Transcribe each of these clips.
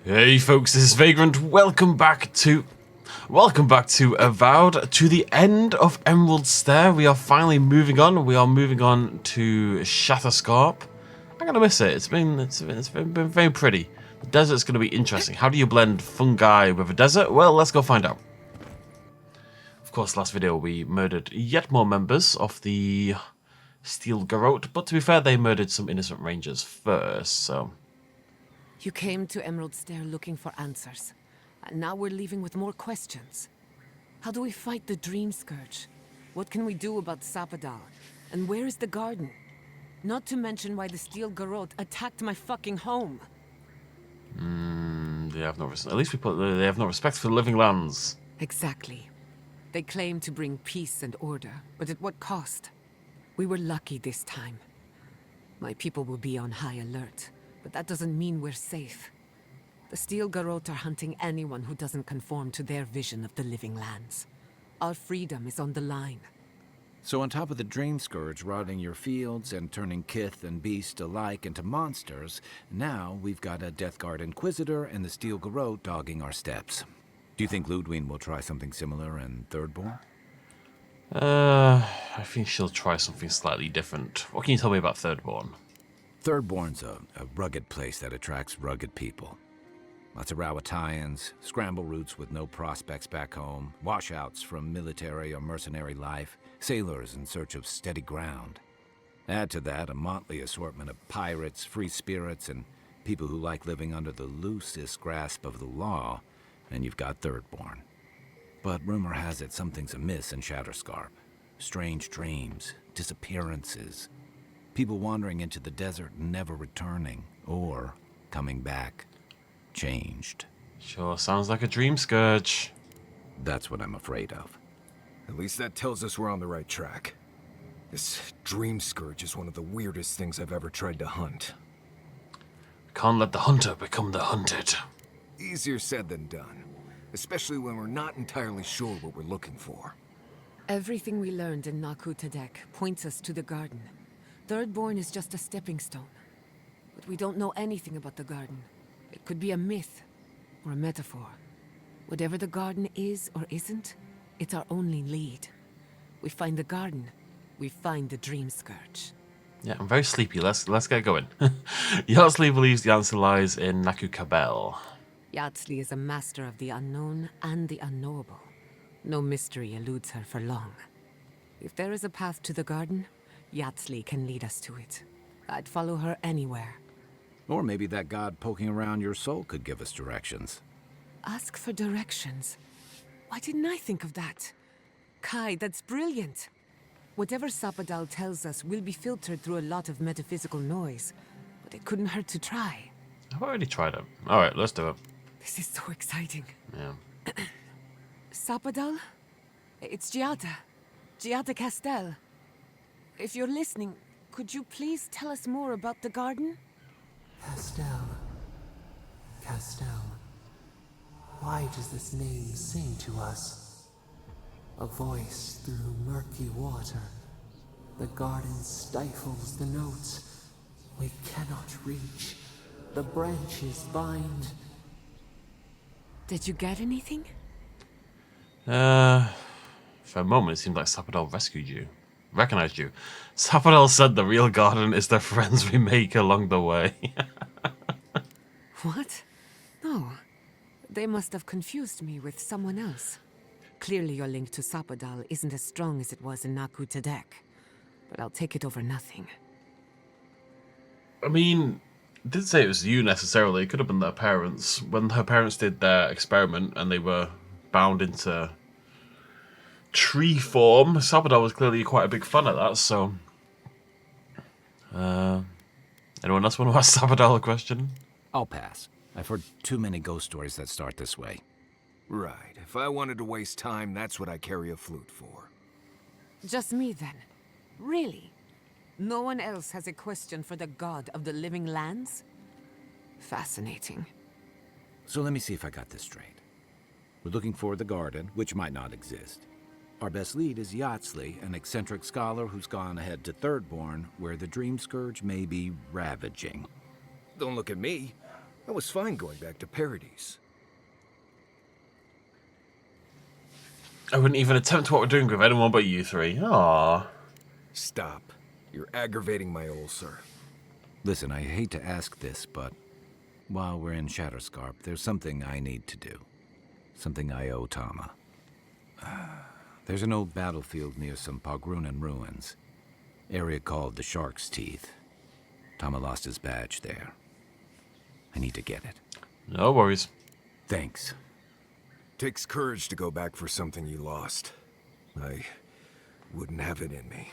Hey folks, this is Vagrant. Welcome back to Avowed, to the end of Emerald Stair. We are finally moving on. We are moving on to SHATTERSCARP. I'm gonna miss it. It's been very pretty. The desert's gonna be interesting. How do you blend fungi with a desert? Well, let's go find out. Of course, last video we murdered yet more members of the Steel Garrote, but to be fair, they murdered some innocent rangers first, so... You came to Emerald Stair looking for answers, and now we're leaving with more questions. How do we fight the Dream Scourge? What can we do about Sappadal? And where is the garden? Not to mention why the Steel Garrote attacked my fucking home. They have no at least they have no respect for the living lands. Exactly. They claim to bring peace and order, but at what cost? We were lucky this time. My people will be on high alert. But that doesn't mean we're safe. The Steel Garrote are hunting anyone who doesn't conform to their vision of the living lands. Our freedom is on the line. So on top of the Dream Scourge rotting your fields and turning kith and beast alike into monsters, now we've got a Death Guard Inquisitor and the Steel Garrote dogging our steps. Do you think Ludwine will try something similar in Thirdborn? I think she'll try something slightly different. What can you tell me about Thirdborn? Thirdborn's a rugged place that attracts rugged people. Lots of Rawatayans, scramble routes with no prospects back home, washouts from military or mercenary life, sailors in search of steady ground. Add to that a motley assortment of pirates, free spirits, and people who like living under the loosest grasp of the law, and you've got Thirdborn. But rumor has it something's amiss in SHATTERSCARP. Strange dreams, disappearances, people wandering into the desert and never returning, or coming back, changed. Sure, sounds like a dream scourge. That's what I'm afraid of. At least that tells us we're on the right track. This Dream Scourge is one of the weirdest things I've ever tried to hunt. Can't let the hunter become the hunted. Easier said than done, especially when we're not entirely sure what we're looking for. Everything we learned in Naku Tadek points us to the garden. Thirdborn is just a stepping stone. But we don't know anything about the garden. It could be a myth, or a metaphor. Whatever the garden is or isn't, it's our only lead. We find the garden, we find the Dream Scourge. Yeah, I'm very sleepy. Let's get going. Yardsley believes the answer lies in Naku Kabel. Yardsley is a master of the unknown and the unknowable. No mystery eludes her for long. If there is a path to the garden, Yardsley can lead us to it. I'd follow her anywhere. Or maybe that god poking around your soul could give us directions. Ask for directions. Why didn't I think of that? Kai, that's brilliant. Whatever Sappadal tells us will be filtered through a lot of metaphysical noise, but it couldn't hurt to try. I've already tried it. Alright, let's do it. This is so exciting. Yeah. Sappadal? It's Giada Castel. If you're listening, could you please tell us more about the garden? Castel. Why does this name sing to us? A voice through murky water. The garden stifles the notes. We cannot reach. The branches bind. Did you get anything? For a moment, it seemed like Sappadal rescued you. Recognized you. Sappadal said the real garden is the friends we make along the way. What? No. They must have confused me with someone else. Clearly your link to Sappadal isn't as strong as it was in Naku Tadek. But I'll take it over nothing. I mean, it didn't say it was you necessarily. It could have been their parents. When her parents did their experiment and they were bound into tree form, Sappadal was clearly quite a big fan of that, so... anyone else want to ask Sappadal a question? I'll pass. I've heard too many ghost stories that start this way. Right, if I wanted to waste time, that's what I carry a flute for. Just me then. Really? No one else has a question for the god of the living lands? Fascinating. So let me see if I got this straight. We're looking for the garden, which might not exist. Our best lead is Yardsley, an eccentric scholar who's gone ahead to Thirdborn, where the Dream Scourge may be ravaging. Don't look at me. I was fine going back to Paradise. I wouldn't even attempt what we're doing with anyone but you three. Aww. Stop. You're aggravating my ulcer. Listen, I hate to ask this, but while we're in SHATTERSCARP, there's something I need to do. Something I owe Tama. There's an old battlefield near some Pogrunan ruins. Area called the Shark's Teeth. Tama lost his badge there. I need to get it. No worries. Thanks. Takes courage to go back for something you lost. I wouldn't have it in me.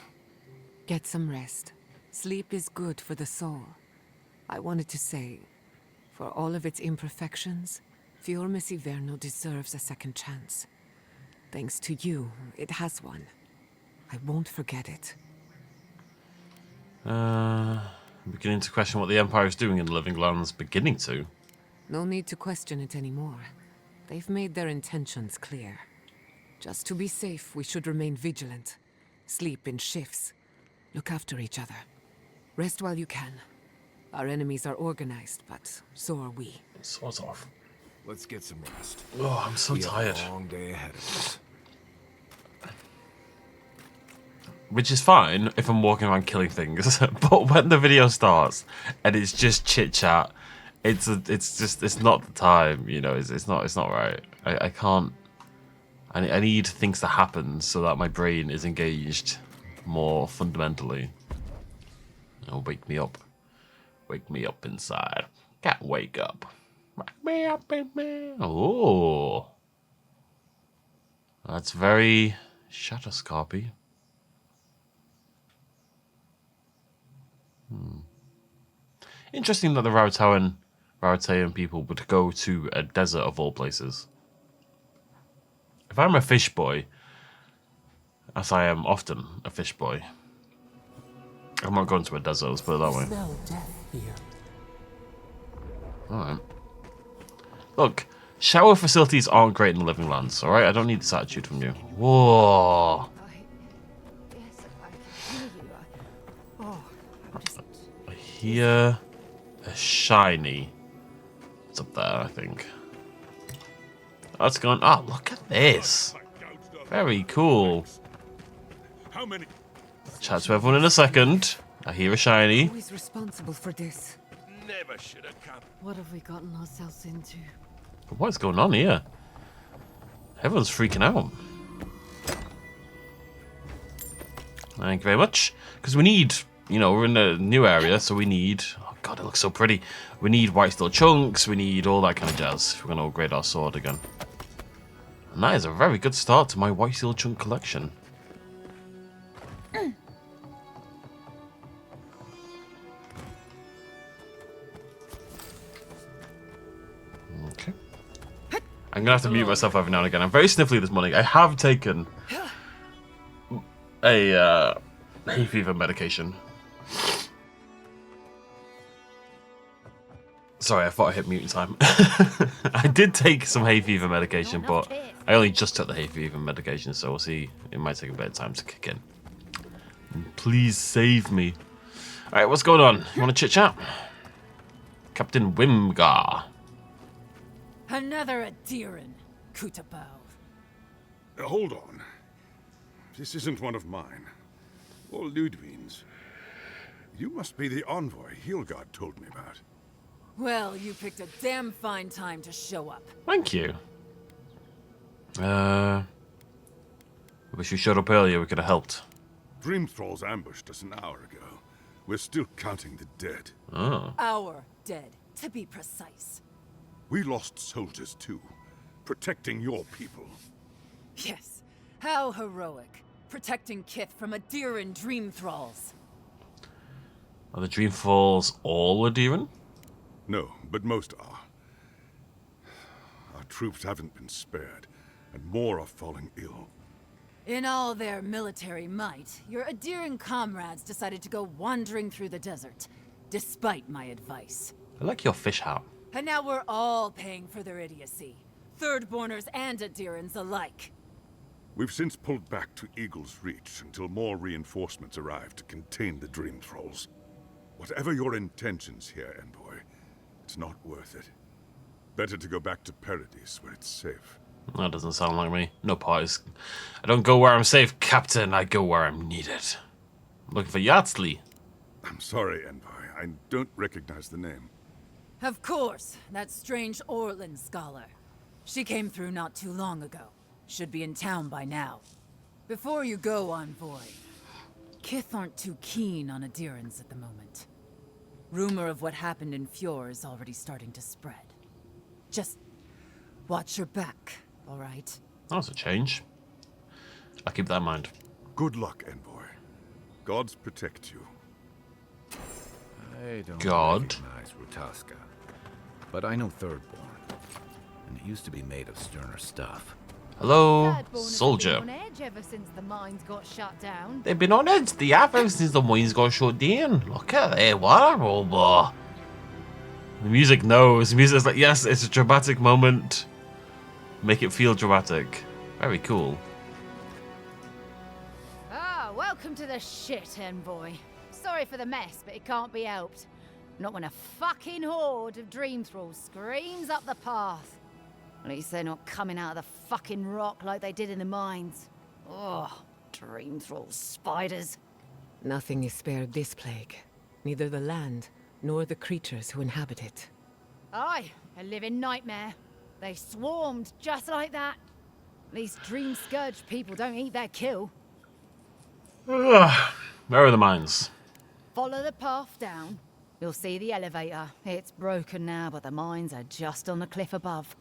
Get some rest. Sleep is good for the soul. I wanted to say, for all of its imperfections, Fiormis Iverno deserves a second chance. Thanks to you, it has one. I won't forget it. Beginning to question what the Empire is doing in the Living Lands. Beginning to. No need to question it anymore. They've made their intentions clear. Just to be safe, we should remain vigilant. Sleep in shifts. Look after each other. Rest while you can. Our enemies are organized, but so are we. Sort of. Let's get some rest. Oh, I'm so tired. We have a long day ahead of us. Which is fine if I'm walking around killing things, but when the video starts and it's just chit chat, it's not the time, you know. It's not right. I can't. I need things to happen so that my brain is engaged more fundamentally. Oh, wake me up inside. Can't wake up. Wake me up in me. Oh, that's very SHATTERSCARP-y. Interesting that the Rarotayan people would go to a desert of all places. If I'm a fish boy, as I am often a fish boy, I'm not going to a desert, let's put it that way. Smell death here. Alright. Look, shower facilities aren't great in the Living Lands, alright? I don't need this attitude from you. Whoa! I hear a shiny. It's up there, I think. That's gone. Oh, look at this. Very cool. How many? Chat to everyone in a second. I hear a shiny. Who is responsible for this? Never should have come. What have we gotten ourselves into? What's going on here? Everyone's freaking out. Thank you very much. Because we need, you know, we're in a new area, so we need... Oh god, it looks so pretty. We need white steel chunks, we need all that kind of jazz if we're going to upgrade our sword again. And that is a very good start to my white steel chunk collection. Okay. I'm going to have to mute myself every now and again. I'm very sniffly this morning. I have taken a hay fever medication. Sorry, I thought I hit mute in time. I did take some hay fever medication, but I only just took the hay fever medication, so we'll see. It might take a bit of time to kick in. Please save me. Alright, what's going on? You want to chit-chat? Captain Wimgar. Another Aedyran, Kutabao. Hold on. This isn't one of mine. Or Ludwig's. You must be the envoy Hilgard told me about. Well, you picked a damn fine time to show up. Thank you. I wish you showed up earlier, we could have helped. Dream Thralls ambushed us an hour ago. We're still counting the dead. Oh. Our dead, to be precise. We lost soldiers too, protecting your people. Yes, how heroic. Protecting Kith from Aedyran Dream Thralls. Are the Dreamfalls all Aedyran? No, but most are. Our troops haven't been spared, and more are falling ill. In all their military might, your Aedyran comrades decided to go wandering through the desert, despite my advice. I like your fish hat. And now we're all paying for their idiocy. Thirdborners and Aedyrans alike. We've since pulled back to Eagle's Reach until more reinforcements arrive to contain the Dream Thralls. Whatever your intentions here, Envoy, it It's not worth it. Better to go back to Paradise, where it's safe. That doesn't sound like me. No parties. I don't go where I'm safe, Captain. I go where I'm needed. I'm looking for Yardley. I'm sorry, Envoy. I don't recognize the name. Of course, that strange Orlan scholar. She came through not too long ago. Should be in town by now. Before you go, Envoy, Kith aren't too keen on adherence at the moment. Rumor of what happened in Fjord is already starting to spread. Just watch your back, all right? That was a change. I'll keep that in mind. Good luck, Envoy. Gods protect you. I don't God. recognize Rutaska, but I know Thirdborn, and it used to be made of sterner stuff. Hello, Thirdborn has soldier. been on edge ever since the mines got shut down. They've been on edge. They have ever since the mines got shut down. Look at that. What a robot. The music knows. The music's like, yes, it's a dramatic moment. Make it feel dramatic. Very cool. Ah, welcome to the shit, Envoy. Sorry for the mess, but it can't be helped. Not when a fucking horde of dream thralls screams up the path. At least they're not coming out of the fucking rock like they did in the mines. Oh, dream thrall spiders. Nothing is spared this plague. Neither the land, nor the creatures who inhabit it. Aye, a living nightmare. They swarmed just like that. At least dream scourge people don't eat their kill. Ugh. Where are the mines? Follow the path down. You'll see the elevator. It's broken now, but the mines are just on the cliff above.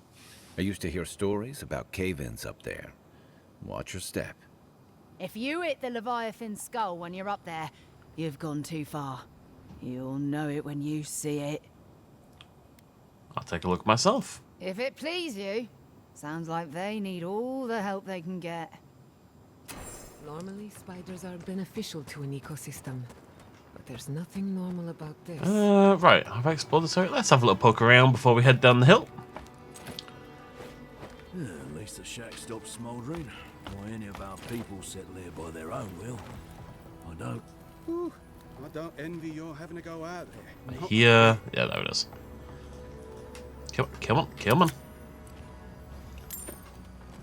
I used to hear stories about cave-ins up there. Watch your step. If you hit the Leviathan skull when you're up there, you've gone too far. You'll know it when you see it. I'll take a look myself. If it please you, sounds like they need all the help they can get. Normally, spiders are beneficial to an ecosystem. But there's nothing normal about this. Right. Have I explored this area? Let's have a little poke around before we head down the hill. Yeah, at least the shack stopped smouldering. Why any of our people settle here by their own will. I don't. I don't envy your having to go out there. Here. Yeah, there it is. Come on, come on.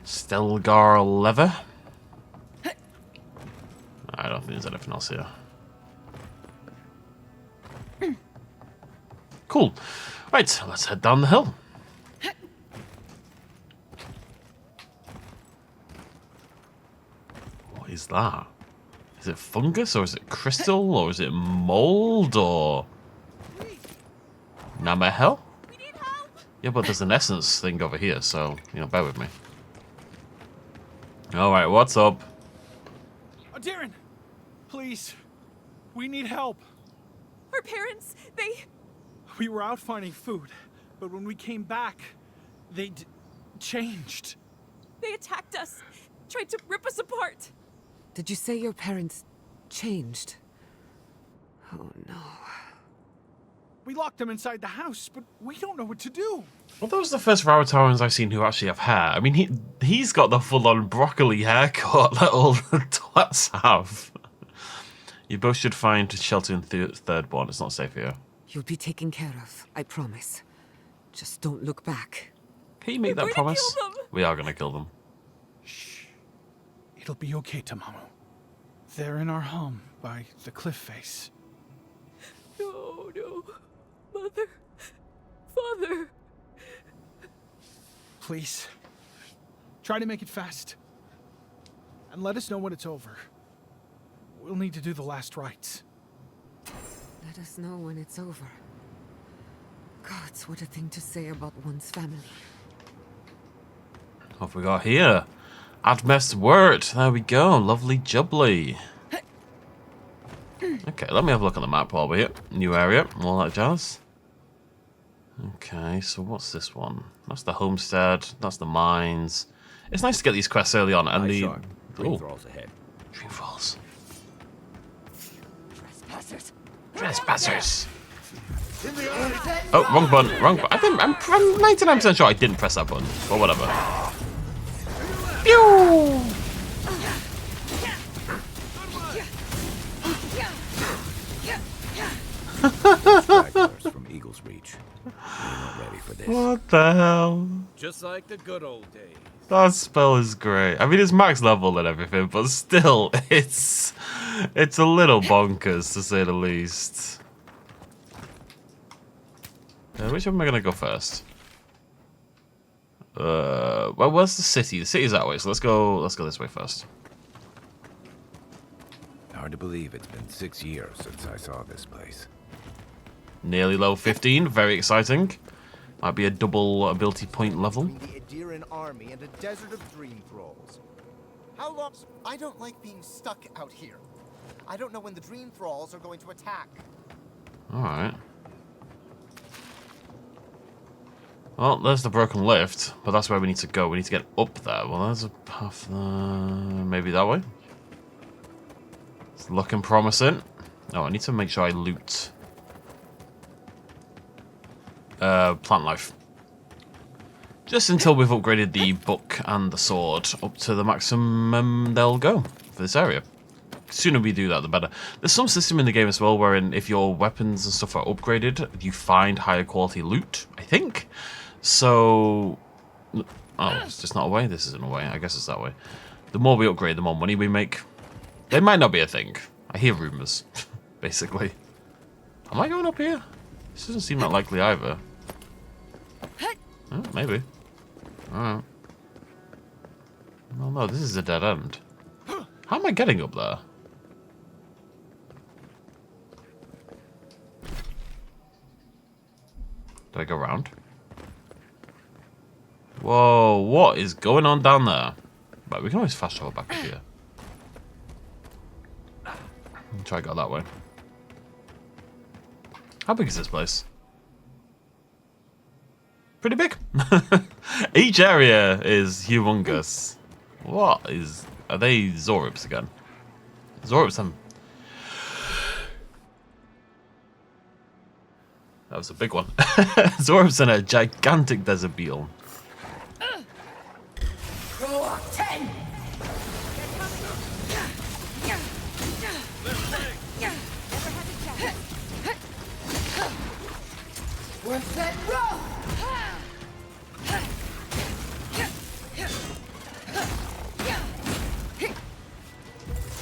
Stelgar lever. I don't think there's anything else here. Cool. Right, let's head down the hill. What is that? Is it fungus, or is it crystal, or is it mold, or Namahel? Yeah, but there's an essence thing over here, so, bear with me. Alright, what's up? Darren, please. We need help. Our parents, We were out finding food, but when we came back, they changed. they attacked us, tried to rip us apart. Did you say your parents changed? Oh no. We locked them inside the house, but we don't know what to do. Well, those are the first Rawatarans I've seen who actually have hair. I mean, he's got the full-on broccoli haircut that all the twats have. You both should find shelter in Thirdborn. It's not safe here. You'll be taken care of, I promise. Just don't look back. Can you make that promise? We are going to kill them. Shh. It'll be okay, Tamamu. They're in our home by the cliff face. No, no. Mother. Father. Please. Try to make it fast. And let us know when it's over. We'll need to do the last rites. Let us know when it's over. Gods, what a thing to say about one's family. What have we got here? Admest word. There we go. Lovely jubbly. Okay, let me have a look at the map while we're here. New area, all that jazz. Okay, so what's this one? That's the homestead. That's the mines. It's nice to get these quests early on. And the Dreamfalls ahead. Dreamfalls. Trespassers. Trespassers. Oh, wrong button. Wrong button. I'm 99% sure I didn't press that button, but whatever. Pew! Stragglers from Eagle's reach. You're not ready for this. What the hell? Just like the good old days. That spell is great. I mean, it's max level and everything, but still, it's a little bonkers to say the least. Which one am I gonna go first? Well, where's the city? The city's that way, so let's go this way first. Hard to believe it's been 6 years since I saw this place. Nearly level 15, very exciting. Might be a double ability point level. The Aedyr army and a desert of dream thralls. How long? I don't like being stuck out here. I don't know when the dream thralls are going to attack. Alright. Well, there's the broken lift, but that's where we need to go. We need to get up there. Well, there's a path there. Maybe that way? It's looking promising. Oh, I need to make sure I loot plant life. Just until we've upgraded the book and the sword up to the maximum they'll go for this area. The sooner we do that, the better. There's some system in the game as well wherein if your weapons and stuff are upgraded, you find higher quality loot, I think. So... Oh, it's just not a way? This isn't a way. I guess it's that way. The more we upgrade, the more money we make. It might not be a thing. I hear rumors, basically. Am I going up here? This doesn't seem that likely either. Oh, maybe. Alright. Oh no, this is a dead end. How am I getting up there? Do I go around? Whoa, what is going on down there? Right, we can always fast travel back up here. Try to go that way. How big is this place? Pretty big. Each area is humongous. What is... Are they Zorubs again? Zorubs, that was a big one. Zorubs in a gigantic desert biome. Worth that row!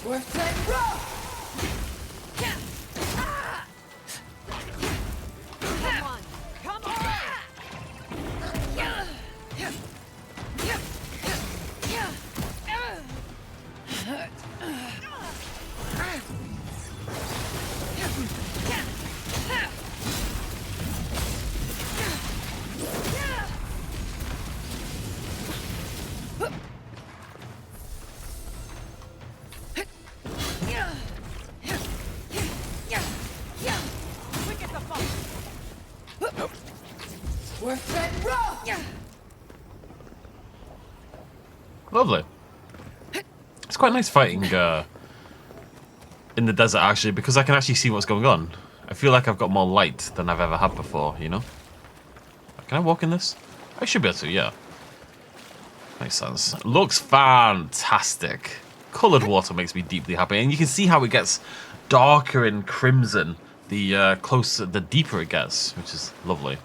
Worth that row! Come on! Come on! Worth that row! Lovely. It's quite nice fighting in the desert, actually, because I can actually see what's going on. I feel like I've got more light than I've ever had before, you know? Can I walk in this? I should be able to, yeah. Makes sense. Looks fantastic. Coloured water makes me deeply happy, and you can see how it gets darker in crimson the closer, the deeper it gets, which is lovely.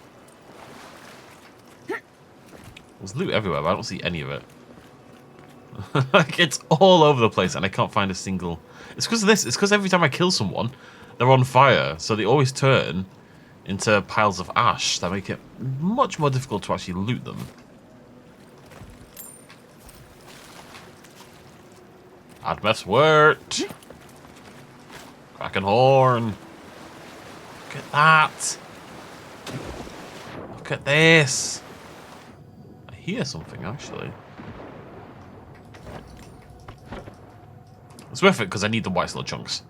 There's loot everywhere, but I don't see any of it. Like, it's all over the place, and I can't find a single... It's because of this. It's because every time I kill someone, they're on fire, so they always turn into piles of ash that make it much more difficult to actually loot them. Admeth's wort. Kraken horn. Look at that. Look at this. I hear something, actually. It's worth it because I need the white little chunks.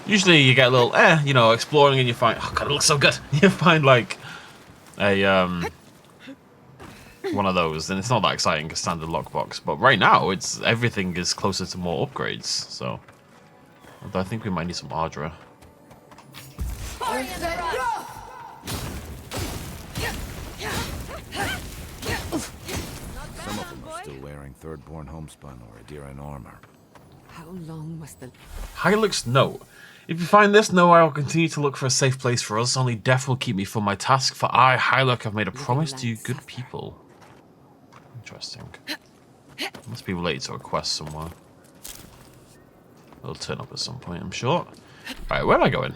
Usually you get a little, you know, exploring and you find, oh god, it looks so good. You find like a, one of those, and it's not that exciting as standard lockbox. But right now, it's everything is closer to more upgrades. So, although I think we might need some Aedyr. Some of them are still wearing Thirdborn homespun or Aedyr armor. How long must the... Hylux note. If you find this, know I will continue to look for a safe place for us. Only death will keep me from my task, for I, Hylux, have made a promise to you good people. Interesting. Must be related to a quest somewhere. It'll turn up at some point, I'm sure. Right, where am I going?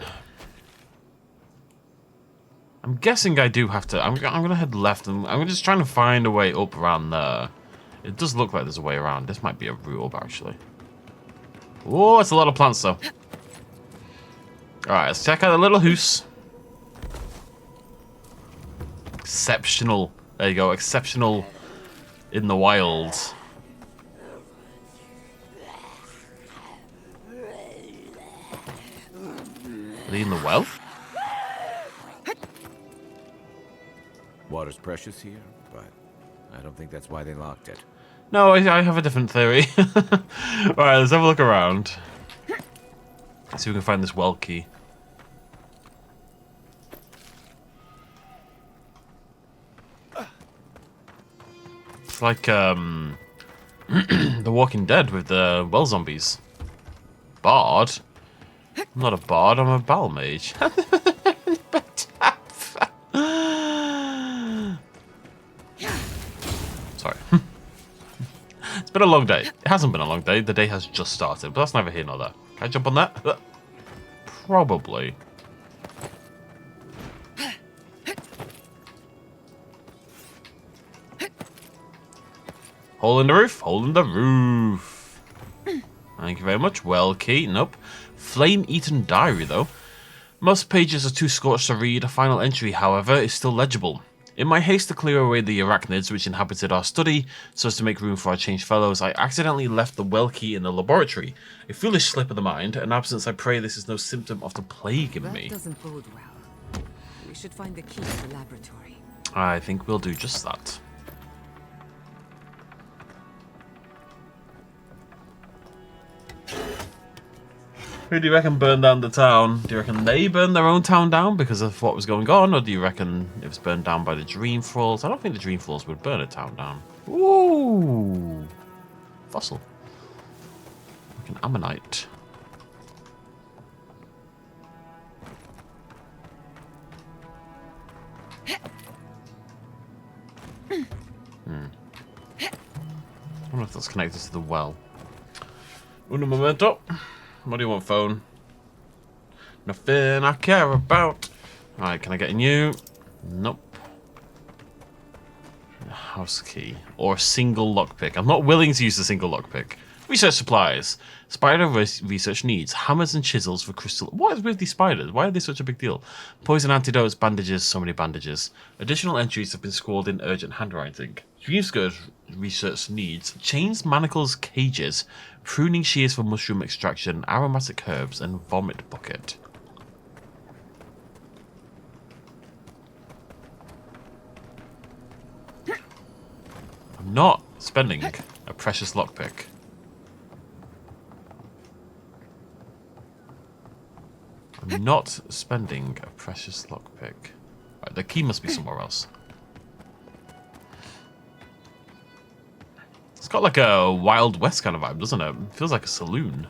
I'm guessing I do have to... I'm going to head left, and I'm just trying to find a way up around there. It does look like there's a way around. This might be a route up, actually. Oh, it's a lot of plants, though. Alright, let's check out the little hoose. Exceptional. There you go, exceptional in the wild. Are they in the well? Water's precious here, but I don't think that's why they locked it. No, I have a different theory. Alright, let's have a look around. See if we can find this well key. It's like The Walking Dead with the well zombies. Bard? I'm not a bard, I'm a battle mage. Sorry. It's been a long day. It hasn't been a long day. The day has just started, but that's neither here nor there. Can I jump on that? Probably. Hole in the roof. Hole in the roof. Thank you very much. Well key. Nope. Flame-eaten diary, though. Most pages are too scorched to read. A final entry, however, is still legible. In my haste to clear away the arachnids which inhabited our study, so as to make room for our changed fellows, I accidentally left the well key in the laboratory. A foolish slip of the mind, an absence I pray this is no symptom of the plague in me. That doesn't bode well. We should find the key to the laboratory. I think we'll do just that. Who do you reckon burned down the town? Do you reckon they burned their own town down because of what was going on? Or do you reckon it was burned down by the Dream Thralls? I don't think the Dream Thralls would burn a town down. Ooh! Fossil. Like an ammonite. I wonder if that's connected to the well. Uno momento. What do you want, phone? Nothing I care about. Alright, can I get in you? Nope. House key. Or a single lockpick. I'm not willing to use a single lockpick. Research supplies. Spider research needs. Hammers and chisels for crystal... What is with these spiders? Why are they such a big deal? Poison antidotes, bandages, so many bandages. Additional entries have been scrawled in urgent handwriting. Dream Scourge research needs. Chains, manacles, cages. Pruning shears for mushroom extraction. Aromatic herbs and vomit bucket. I'm not spending a precious lockpick. I'm not spending a precious lockpick. Right, the key must be somewhere else. It's got like a Wild West kind of vibe, doesn't it? It feels like a saloon.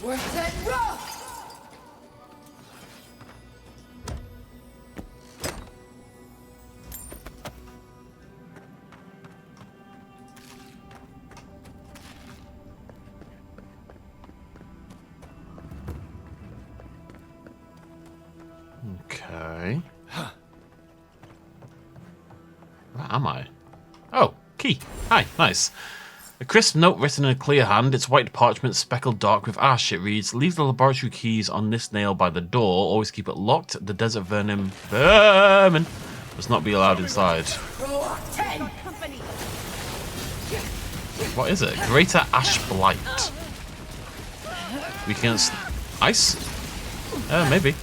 Worth it rough! Okay. Where am I? Oh, key. Hi, nice. A crisp note written in a clear hand. It's white parchment speckled dark with ash. It reads, leave the laboratory keys on this nail by the door. Always keep it locked. The desert vermin must not be allowed inside. What is it? Greater ash blight. Weak against ice? Maybe.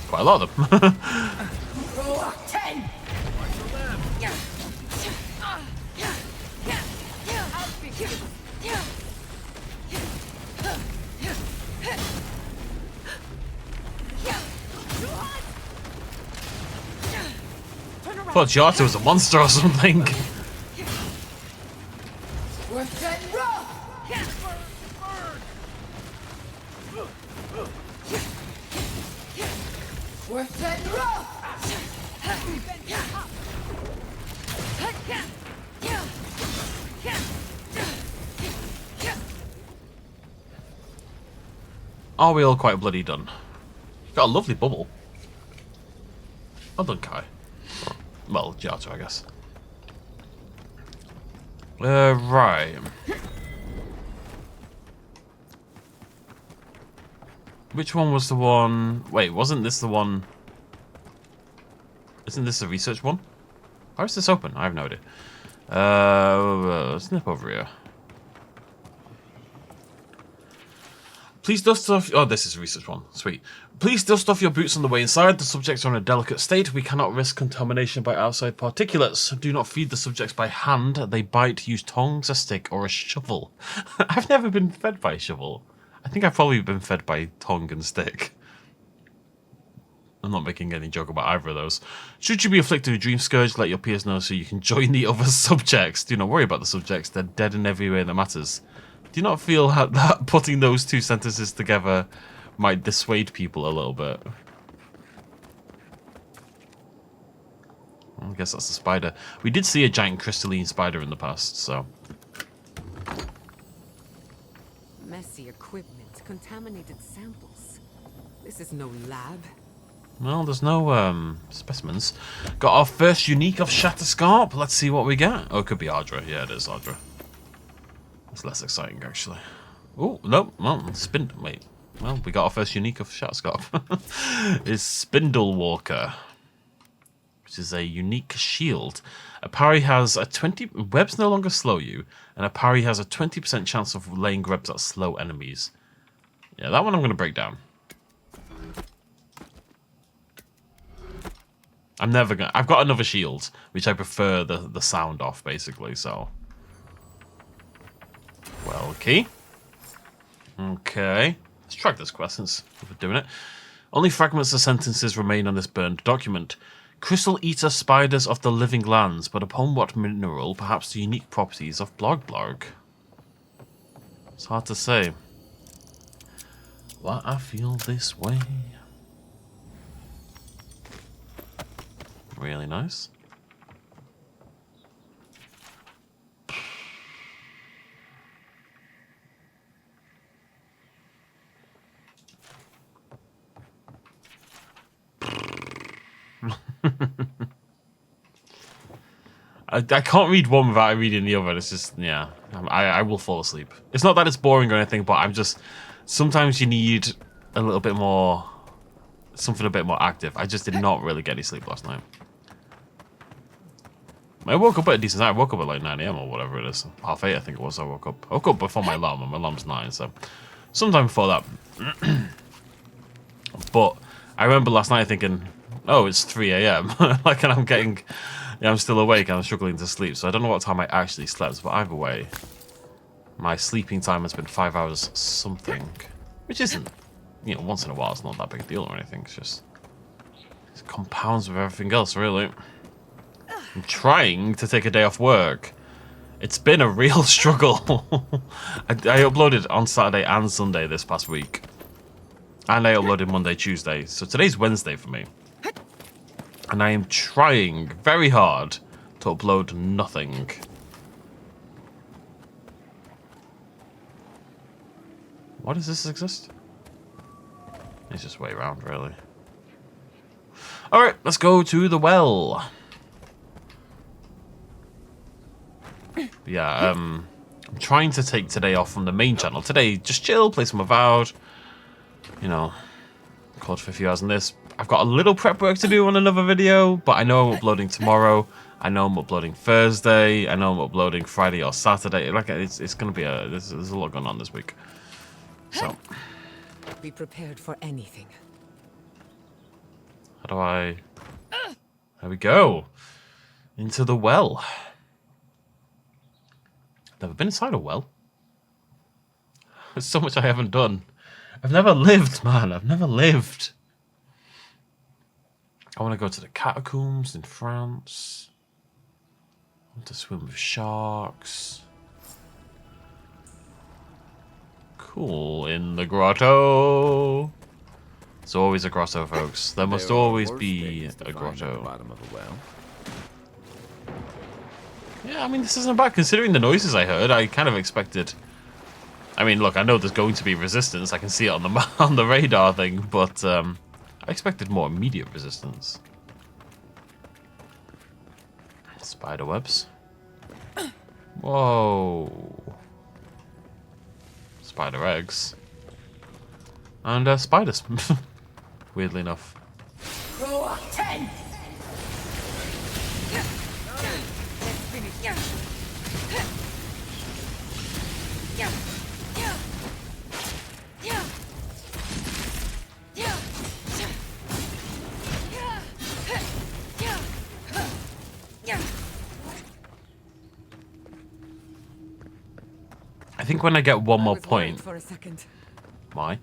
Quite a lot of them. I thought Giotto was a monster or something. Worth getting rough! Worth getting rough! Are we all quite bloody done? Got a lovely bubble. Well done, Kai. Well, Giotto, I guess. Right. Which one was the one? Wait, wasn't this the one? Isn't this the research one? How is this open? I have no idea. Snip over here. Please dust off. Oh, this is a research one. Sweet. Please dust off your boots on the way inside. The subjects are in a delicate state. We cannot risk contamination by outside particulates. Do not feed the subjects by hand. They bite. Use tongs, a stick, or a shovel. I've never been fed by a shovel. I think I've probably been fed by tongue and stick. I'm not making any joke about either of those. Should you be afflicted with dream scourge, let your peers know so you can join the other subjects. Do not worry about the subjects. They're dead in every way that matters. Do you not feel that putting those two sentences together might dissuade people a little bit? I guess that's the spider. We did see a giant crystalline spider in the past, so... Messy equipment, contaminated samples. This is no lab. Well, there's no specimens. Got our first unique of SHATTERSCARP. Let's see what we get. Oh, it could be Aedyr. Yeah, it is Aedyr. It's less exciting, actually. Oh, no. Well, wait. Well, we got our first unique of SHATTERSCARP. It's Spindle Walker, which is a unique shield. A parry has a 20... Webs no longer slow you, and a parry has a 20% chance of laying webs that slow enemies. Yeah, that one I'm going to break down. I'm never going to... I've got another shield, which I prefer the sound off, basically, so... Well, key. Okay. Let's track this quest since we're doing it. Only fragments of sentences remain on this burned document. Crystal eater spiders of the living lands, but upon what mineral, perhaps the unique properties of Blog. It's hard to say. Why I feel this way. Really nice. I can't read one without reading the other. It's just, yeah, I will fall asleep. It's not that it's boring or anything, but I'm just, sometimes you need a little bit more, something a bit more active. I just did not really get any sleep last night. I woke up at a decent time. I woke up at like 9 AM or whatever it is. 8:30, I think it was. I woke up before my alarm, and my alarm's 9, so sometime before that. But I remember last night thinking, oh, it's 3 AM. Like, and I'm getting, yeah, I'm still awake and I'm struggling to sleep. So I don't know what time I actually slept, but either way, my sleeping time has been 5 hours something, which isn't, you know, once in a while, it's not that big a deal or anything. It's just, it compounds with everything else, really. I'm trying to take a day off work. It's been a real struggle. I uploaded on Saturday and Sunday this past week. And I uploaded Monday, Tuesday. So today's Wednesday for me. And I am trying very hard to upload nothing. Why does this exist? It's just way around, really. Alright, let's go to the well. Yeah, I'm trying to take today off from the main channel. Today, just chill, play some Avowed. You know, record for a few hours on this. I've got a little prep work to do on another video, but I know I'm uploading tomorrow. I know I'm uploading Thursday. I know I'm uploading Friday or Saturday. Like, it's going to be there's a lot going on this week. So. Be prepared for anything. How do I... There we go. Into the well. Never been inside a well. There's so much I haven't done. I've never lived, man. I've never lived. I want to go to the catacombs in France. I want to swim with sharks. Cool. In the grotto. There's always a grotto, folks. There must always be a grotto. Bottom of a well. Yeah, I mean, this isn't bad. Considering the noises I heard, I kind of expected... I mean, look, I know there's going to be resistance. I can see it on the on the radar thing, but I expected more immediate resistance. Spider webs. Whoa. Spider eggs. And spiders. Weirdly enough. Row 10. I think when I get one more point... For a second. Why?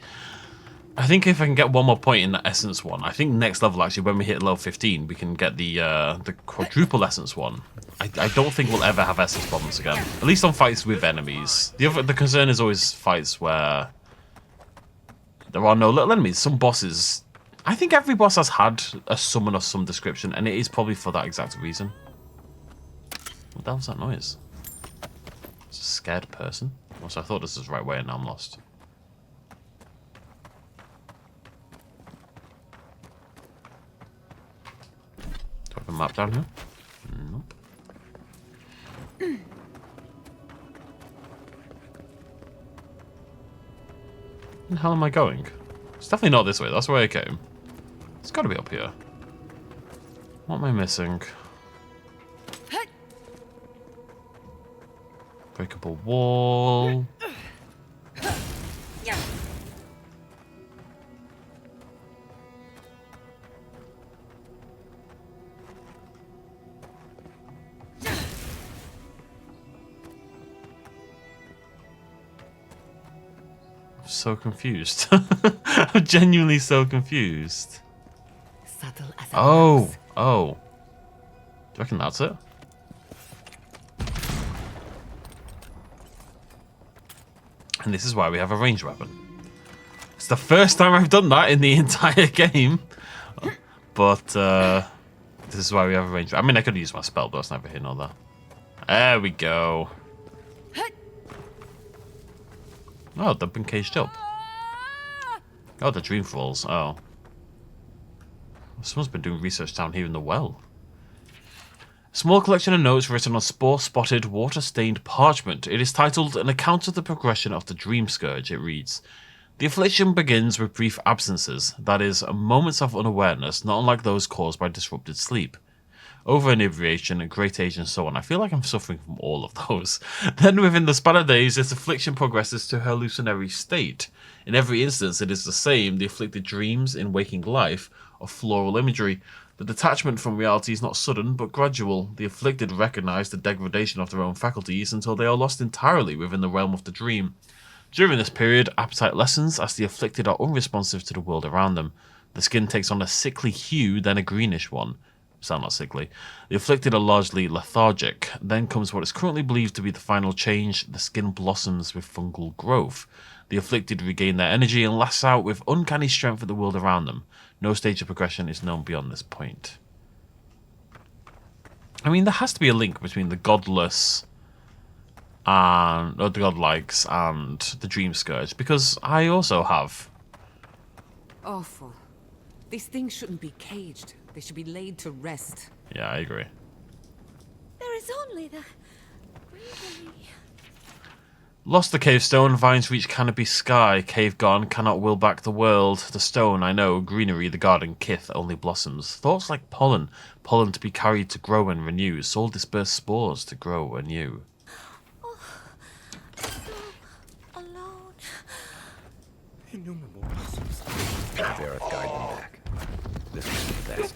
I think if I can get one more point in the essence one, I think next level, actually, when we hit level 15, we can get the quadruple essence one. I don't think we'll ever have essence bombs again. At least on fights with enemies. The concern is always fights where there are no little enemies. Some bosses... I think every boss has had a summon of some description, and it is probably for that exact reason. What the hell's that noise? It's a scared person. Also, I thought this was the right way, and now I'm lost. Do I have a map down here? Nope. Where the hell am I going? It's definitely not this way. That's where I came. It's got to be up here. What am I missing? Breakable wall. I'm so confused. I'm genuinely so confused. Subtle as a Oh. Do you reckon that's it? And this is why we have a ranged weapon. It's the first time I've done that in the entire game. But this is why we have a ranged weapon. I mean, I could use my spell, but that's never here nor there. There we go. Oh, they've been caged up. Oh, the dream falls. Oh. Someone's been doing research down here in the well. A small collection of notes written on spore-spotted, water-stained parchment. It is titled An Account of the Progression of the Dream Scourge. It reads, the affliction begins with brief absences, that is, moments of unawareness, not unlike those caused by disrupted sleep. Over-inebriation, great age, and so on. I feel like I'm suffering from all of those. Then within the span of days, this affliction progresses to hallucinatory state. In every instance, it is the same. The afflicted dreams in waking life of floral imagery. The detachment from reality is not sudden, but gradual. The afflicted recognize the degradation of their own faculties until they are lost entirely within the realm of the dream. During this period, appetite lessens as the afflicted are unresponsive to the world around them. The skin takes on a sickly hue, then a greenish one. Sound not sickly. The afflicted are largely lethargic. Then comes what is currently believed to be the final change. The skin blossoms with fungal growth. The afflicted regain their energy and lash out with uncanny strength at the world around them. No stage of progression is known beyond this point. I mean, there has to be a link between the godless and the godlikes and the dream scourge, because I also have. Awful. These things shouldn't be caged. They should be laid to rest. Yeah, I agree. There is only the greenery. Lost the cave stone, vines reach canopy sky. Cave gone, cannot will back the world. The stone, I know, greenery, the garden, kith, only blossoms. Thoughts like pollen, pollen to be carried to grow and renew. Soul dispersed spores to grow anew. Oh, so alone. Innumerable blossoms. Aedyr, guide them back. This is the best.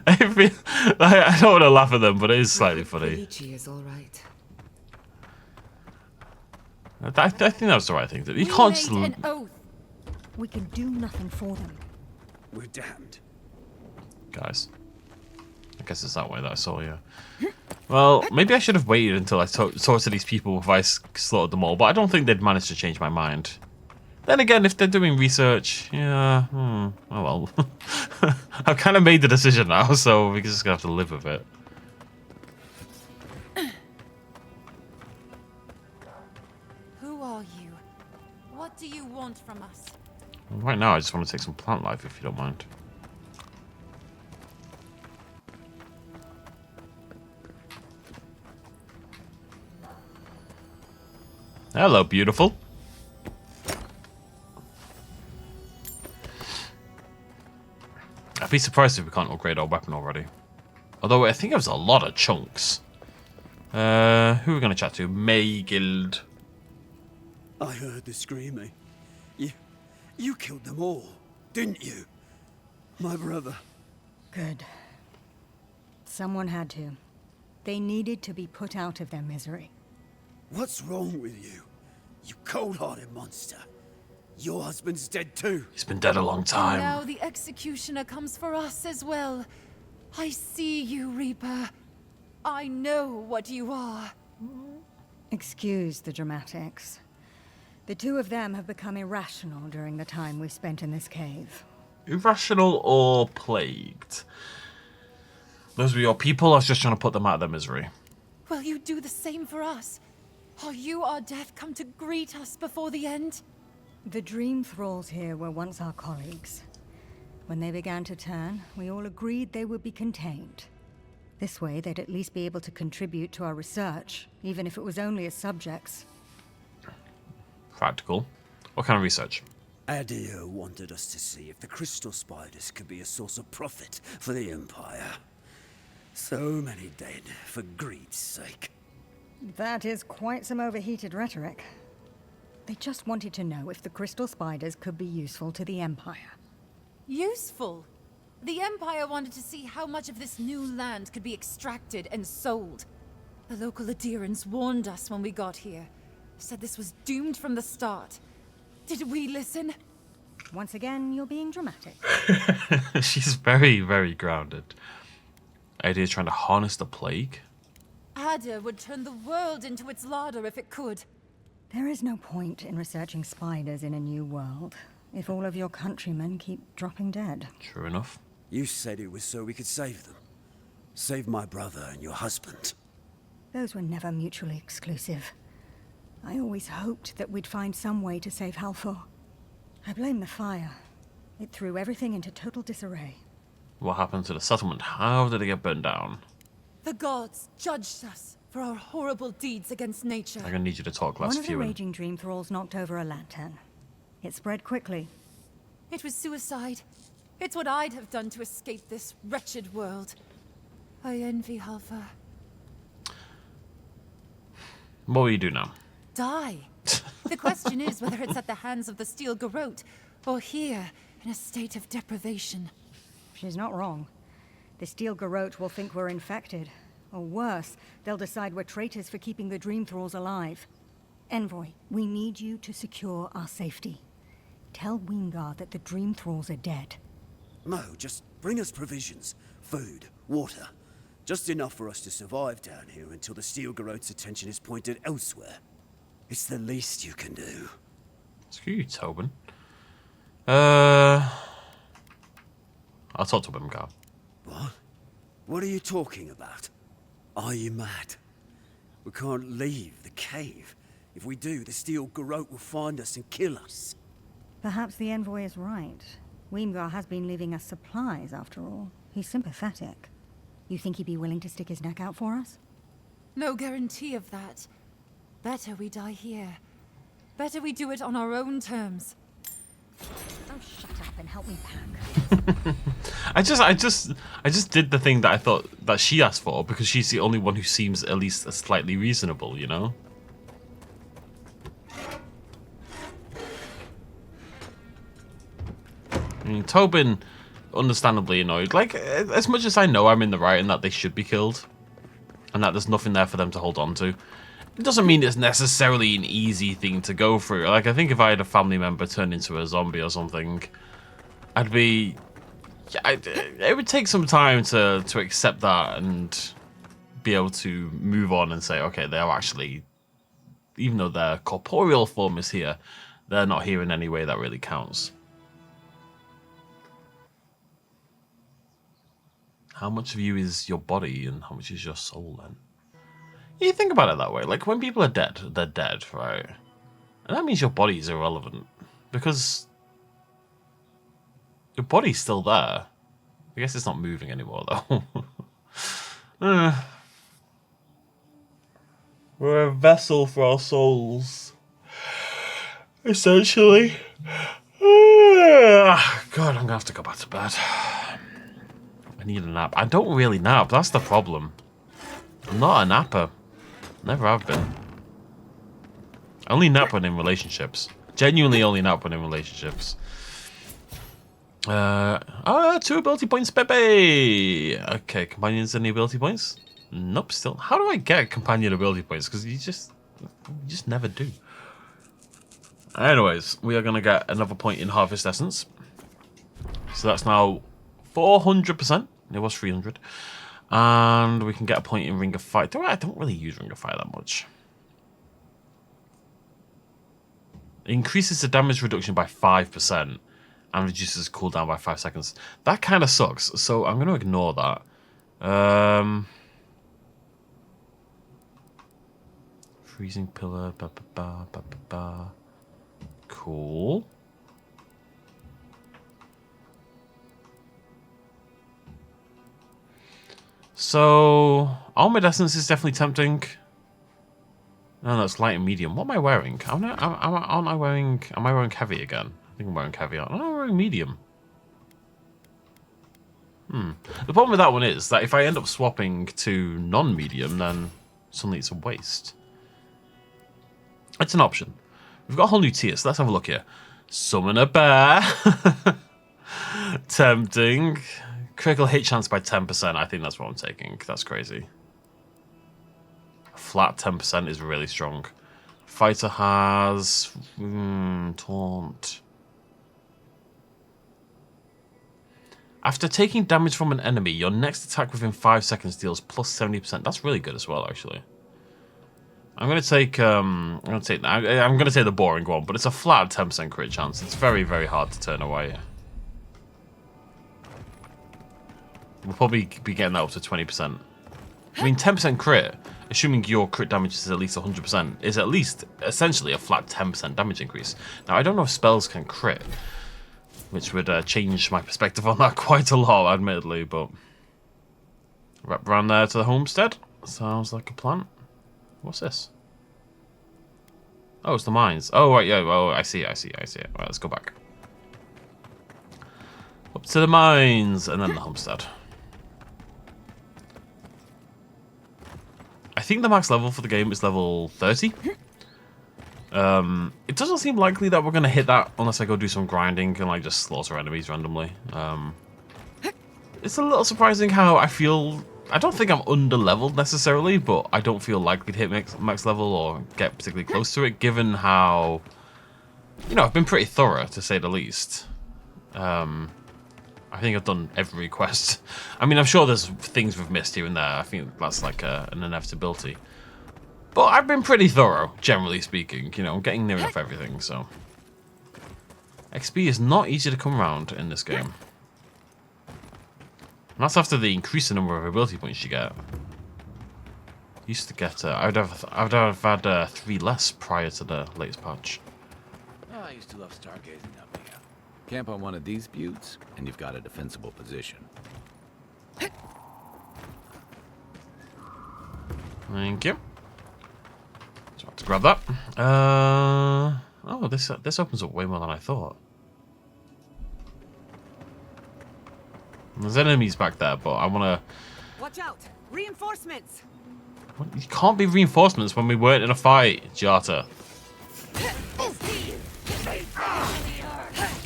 I feel I don't want to laugh at them, but it is slightly funny. Felici is all right. I think that was the right thing to do. You We can't made just... an oath. We can do nothing for them. We're damned. Guys. I guess it's that way that I saw you. Well, maybe I should have waited until I talked to these people before I slaughtered them all, but I don't think they'd manage to change my mind. Then again, if they're doing research, yeah, oh well. I've kind of made the decision now, so we're just going to have to live with it. Who are you? What do you want from us? Right now, I just want to take some plant life, if you don't mind. Hello, beautiful. I'd be surprised if we can't upgrade our weapon already. Although I think it was a lot of chunks. Who are we going to chat to? Maygild. I heard the screaming. You killed them all, didn't you? My brother. Good. Someone had to. They needed to be put out of their misery. What's wrong with you? You cold-hearted monster. Your husband's dead too. He's been dead a long time. Now the executioner comes for us as well. I see you, Reaper. I know what you are. Excuse the dramatics. The two of them have become irrational during the time we spent in this cave. Irrational or plagued? Those were your people. I was just trying to put them out of their misery. Will you do the same for us? Are you our death come to greet us before the end? The dream thralls here were once our colleagues. When they began to turn, we all agreed they would be contained. This way, they'd at least be able to contribute to our research, even if it was only as subjects. Practical. What kind of research? Aedyr wanted us to see if the crystal spiders could be a source of profit for the Empire. So many dead for greed's sake. That is quite some overheated rhetoric. They just wanted to know if the crystal spiders could be useful to the Empire. Useful? The Empire wanted to see how much of this new land could be extracted and sold. The local Aedyrans warned us when we got here. Said this was doomed from the start. Did we listen? Once again, you're being dramatic. She's very, very grounded. Aedyr trying to harness the plague? Aedyr would turn the world into its larder if it could. There is no point in researching spiders in a new world if all of your countrymen keep dropping dead. True enough. You said it was so we could save them. Save my brother and your husband. Those were never mutually exclusive. I always hoped that we'd find some way to save Halfor. I blame the fire. It threw everything into total disarray. What happened to the settlement? How did it get burned down? The gods judged us for our horrible deeds against nature. I'm gonna need you to talk less, One of the few. raging dream thralls knocked over a lantern. It spread quickly. It was suicide. It's what I'd have done to escape this wretched world. I envy Halfor. What will you do now? Die. The question is whether it's at the hands of the Steel Garrote, or here, in a state of deprivation. She's not wrong. The Steel Garrote will think we're infected. Or worse, they'll decide we're traitors for keeping the Dream Thralls alive. Envoy, we need you to secure our safety. Tell Wingard that the Dream Thralls are dead. No, just bring us provisions, food, water. Just enough for us to survive down here until the Steel Garrote's attention is pointed elsewhere. It's the least you can do. Screw you, Tobin. I'll talk to Wimgar. What? What are you talking about? Are you mad? We can't leave the cave. If we do, the Steel Garrote will find us and kill us. Perhaps the Envoy is right. Wimgar has been leaving us supplies, after all. He's sympathetic. You think he'd be willing to stick his neck out for us? No guarantee of that. Better we die here. Better we do it on our own terms. Oh, shut up and help me pack. I just did the thing that I thought that she asked for because she's the only one who seems at least slightly reasonable, you know? I mean, Tobin understandably annoyed. Like, as much as I know I'm in the right and that they should be killed, and that there's nothing there for them to hold on to, it doesn't mean it's necessarily an easy thing to go through. Like, I think if I had a family member turn into a zombie or something, I'd be... it would take some time to accept that and be able to move on and say, okay, they're actually... even though their corporeal form is here, they're not here in any way that really counts. How much of you is your body and how much is your soul then? You think about it that way. Like, when people are dead, they're dead, right? And that means your body is irrelevant. Because your body's still there. I guess it's not moving anymore, though. We're a vessel for our souls. Essentially. God, I'm gonna have to go back to bed. I need a nap. I don't really nap, that's the problem. I'm not a napper. Never have been. I only nap when in relationships. Genuinely only nap when in relationships. 2 ability points, Pepe! Okay, companions, any ability points? Nope, still. How do I get companion ability points? Because you just never do. Anyways, we are going to get another point in Harvest Essence. So that's now 400%. It was 300. And we can get a point in Ring of Fire. I don't really use Ring of Fire that much. It increases the damage reduction by 5% and reduces cooldown by 5 seconds. That kind of sucks, so I'm going to ignore that. Freezing Pillar, Cool. So, Armored Essence is definitely tempting. No, that's light and medium. What am I wearing? Am I wearing heavy again? I think I'm wearing heavy. I'm not wearing medium. The problem with that one is that if I end up swapping to non-medium, then suddenly it's a waste. It's an option. We've got a whole new tier, so let's have a look here. Summon a bear. Tempting. Critical hit chance by 10%. I think that's what I'm taking. That's crazy. Flat 10% is really strong. Fighter has... taunt. After taking damage from an enemy, your next attack within 5 seconds deals plus 70%. That's really good as well, actually. I'm gonna take the boring one, but it's a flat 10% crit chance. It's very, very hard to turn away. We'll probably be getting that up to 20%. I mean, 10% crit, assuming your crit damage is at least 100%, is at least essentially a flat 10% damage increase. Now, I don't know if spells can crit, which would change my perspective on that quite a lot, admittedly, but... Wrap around there to the homestead. Sounds like a plan. What's this? Oh, it's the mines. Oh, right, yeah, oh, I see it. Right, let's go back. Up to the mines, and then the homestead. I think the max level for the game is level 30. It doesn't seem likely that we're going to hit that unless I go do some grinding and like just slaughter enemies randomly. It's a little surprising how I feel... I don't think I'm under-leveled necessarily, but I don't feel likely to hit max level or get particularly close to it, given how... You know, I've been pretty thorough, to say the least. I think I've done every quest. I mean, I'm sure there's things we've missed here and there. I think that's like an inevitability. But I've been pretty thorough, generally speaking. You know, I'm getting near enough everything, so... XP is not easy to come around in this game. And that's after the increasing number of ability points you get. Used to get... I'd have had 3 less prior to the latest patch. Oh, I used to love stargazing up here. Camp on one of these buttes, and you've got a defensible position. Thank you. So I have to grab that. Oh, this opens up way more than I thought. There's enemies back there, but I want to... Watch out! Reinforcements! What? You can't be reinforcements when we weren't in a fight, Jata.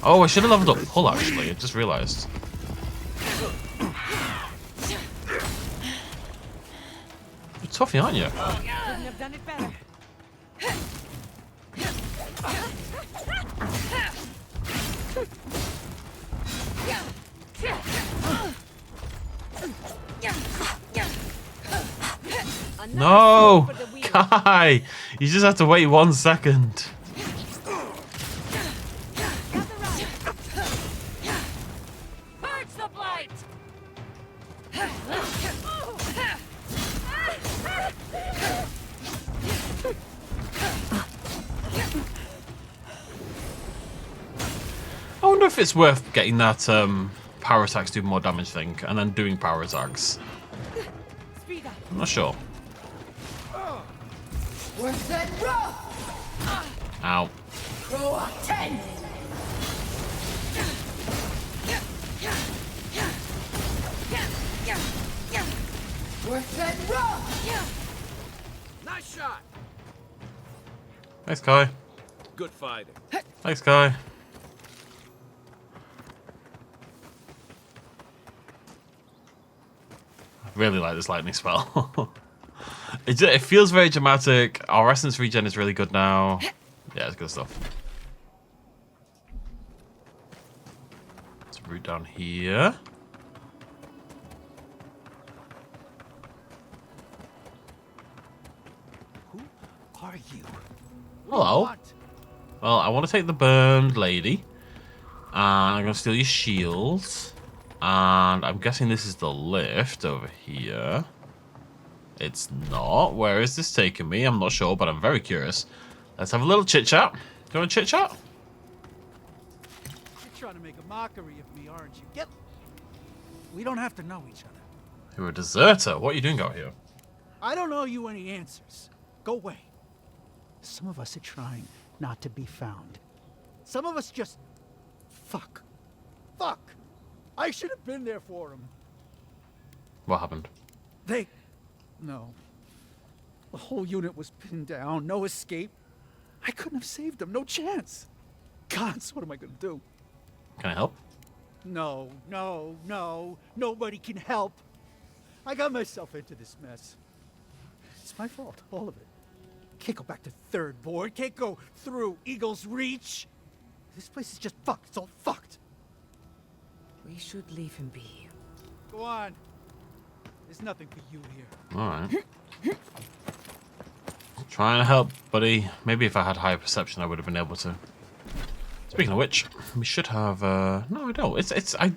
Oh, I should have leveled up Pull, actually. I just realised. toughy, aren't you? Couldn't have done it better. No! Kai! You just have to wait 1 second. Purge the blight! I wonder if it's worth getting that power attacks do more damage thing and then doing power attacks. I'm not sure. Worse than rough! Ow. Crow 10! Worse than rough! Nice shot. Thanks, Kai. Good fighting. Thanks, Kai. I really like this lightning spell. It feels very dramatic. Our essence regen is really good now. Yeah, it's good stuff. Let's root down here. Who are you? Hello. Well, I want to take the burned lady. And I'm going to steal your shields. And I'm guessing this is the lift over here. It's not. Where is this taking me? I'm not sure, but I'm very curious. Let's have a little chit-chat. Do you want to chit-chat? You're trying to make a mockery of me, aren't you? Get... We don't have to know each other. You're a deserter. What are you doing out here? I don't owe you any answers. Go away. Some of us are trying not to be found. Some of us just... Fuck. Fuck. I should have been there for him. What happened? They... No. The whole unit was pinned down. No escape. I couldn't have saved them. No chance. Gods, what am I gonna do? Can I help? No, no, no. Nobody can help. I got myself into this mess. It's my fault, all of it. Can't go back to third board. Can't go through Eagle's Reach. This place is just fucked. It's all fucked. We should leave him be. Go on. There's nothing for you here. Alright. Trying to help, buddy. Maybe if I had higher perception, I would have been able to. Speaking of which, we should have... No, I don't. I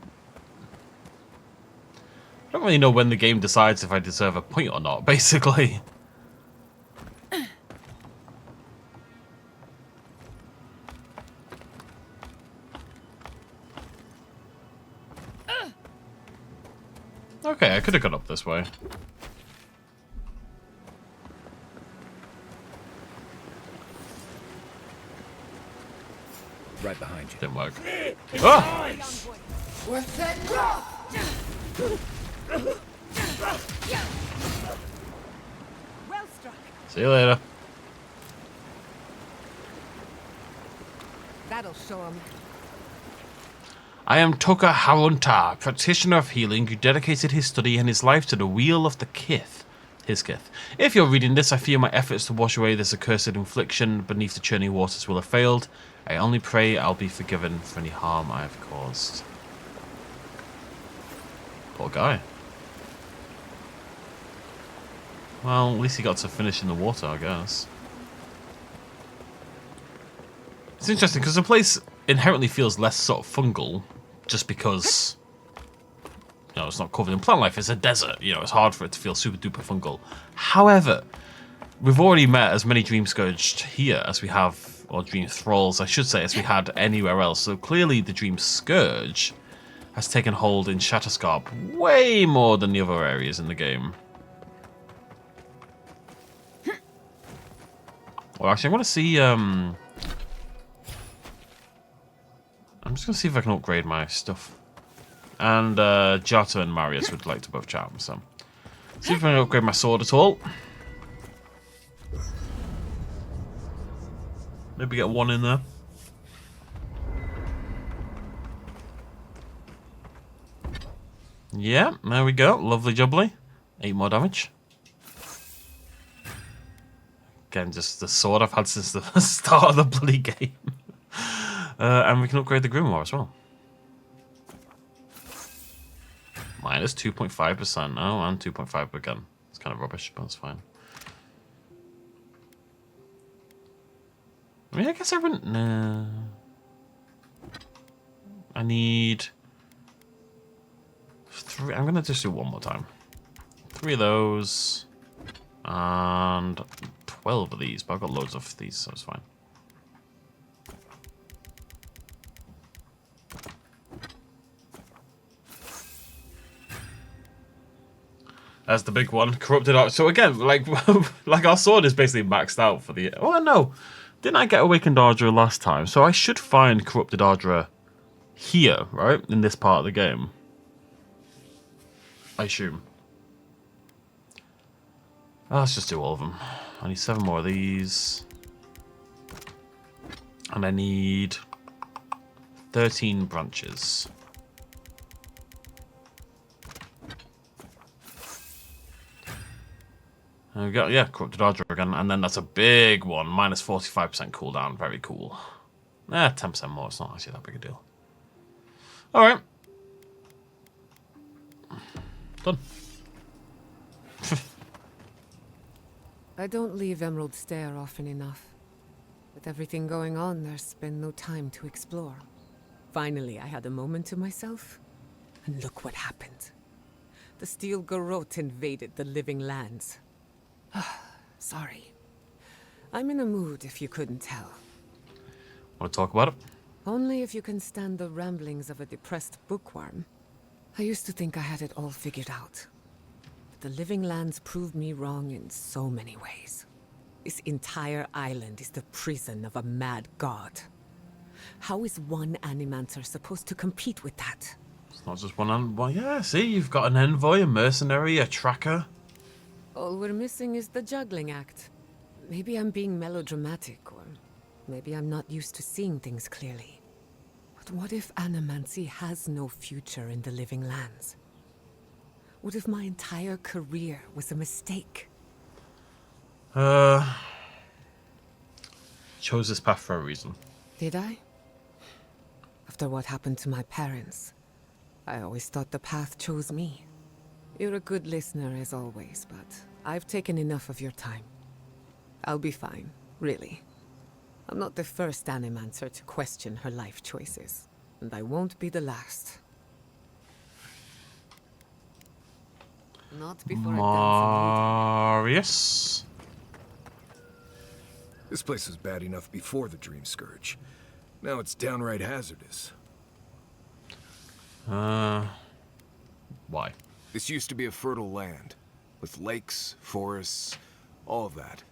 don't really know when the game decides if I deserve a point or not, basically. Okay, I could have gone up this way. Right behind you. Didn't work. Ah! Worse than rough! Well struck. See you later. That'll show him. I am Toka Harunta, practitioner of healing who dedicated his study and his life to the wheel of the Kith. His Kith. If you're reading this, I fear my efforts to wash away this accursed infliction beneath the churning waters will have failed. I only pray I'll be forgiven for any harm I have caused. Poor guy. Well, at least he got to finish in the water, I guess. It's interesting because the place inherently feels less sort of fungal just because, you know, it's not covered in plant life. It's a desert. You know, it's hard for it to feel super duper fungal. However, we've already met as many Dream Scourged here as we have, or Dream Thralls, I should say, as we had anywhere else. So clearly the Dream Scourge has taken hold in SHATTERSCARP way more than the other areas in the game. Well, actually, I want to see... I'm just going to see if I can upgrade my stuff. And Jata and Marius would like to both chat, so... See if I can upgrade my sword at all. Maybe get one in there. Yeah, there we go. Lovely jubbly. 8 more damage. Again, just the sword I've had since the start of the bloody game. And we can upgrade the grimoire as well. Minus 2.5%. Oh, and 2.5 again. It's kind of rubbish, but it's fine. I mean, I guess I wouldn't... Nah. I need... 3... I'm going to just do one more time. 3 of those. And 12 of these, but I've got loads of these, so it's fine. That's the big one. Corrupted Art. So again, like our sword is basically maxed out for the... Oh, no. Didn't I get Awakened Aedyr last time? So I should find Corrupted Aedyr here, right? In this part of the game. I assume. Oh, let's just do all of them. I need 7 more of these. And I need 13 branches. There we go. Yeah, Corrupted Aedyr again. And then that's a big one. Minus 45% cooldown. Very cool. 10% more. It's not actually that big a deal. Alright. Done. I don't leave Emerald Stair often enough. With everything going on, there's been no time to explore. Finally, I had a moment to myself. And look what happened. The Steel Garrote invaded the Living Lands. Sorry. I'm in a mood, if you couldn't tell. Want to talk about it? Only if you can stand the ramblings of a depressed bookworm. I used to think I had it all figured out. But the Living Lands proved me wrong in so many ways. This entire island is the prison of a mad god. How is one Animancer supposed to compete with that? It's not just one. Well, yeah, see, you've got an envoy, a mercenary, a tracker. All we're missing is the juggling act. Maybe I'm being melodramatic, or maybe I'm not used to seeing things clearly. But what if Animancy has no future in the Living Lands? What if my entire career was a mistake? Chose this path for a reason. Did I? After what happened to my parents, I always thought the path chose me. You're a good listener as always, but I've taken enough of your time. I'll be fine, really. I'm not the first Animancer to question her life choices, and I won't be the last. Not before Marius? This place was bad enough before the Dream Scourge. Now it's downright hazardous. Why? This used to be a fertile land, with lakes, forests, all of that.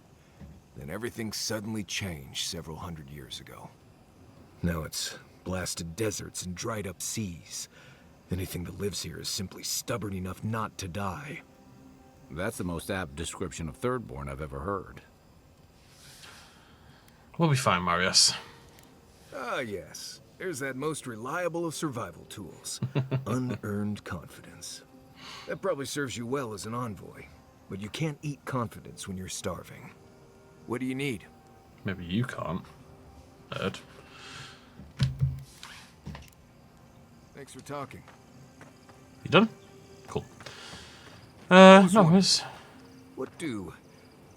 Then everything suddenly changed several hundred years ago. Now it's blasted deserts and dried up seas. Anything that lives here is simply stubborn enough not to die. That's the most apt description of Thirdborn I've ever heard. We'll be fine, Marius. Ah, yes. There's that most reliable of survival tools. Unearned confidence. That probably serves you well as an envoy. But you can't eat confidence when you're starving. What do you need? Maybe you can't. Ed. Thanks for talking. You done? Cool. No, it's... What do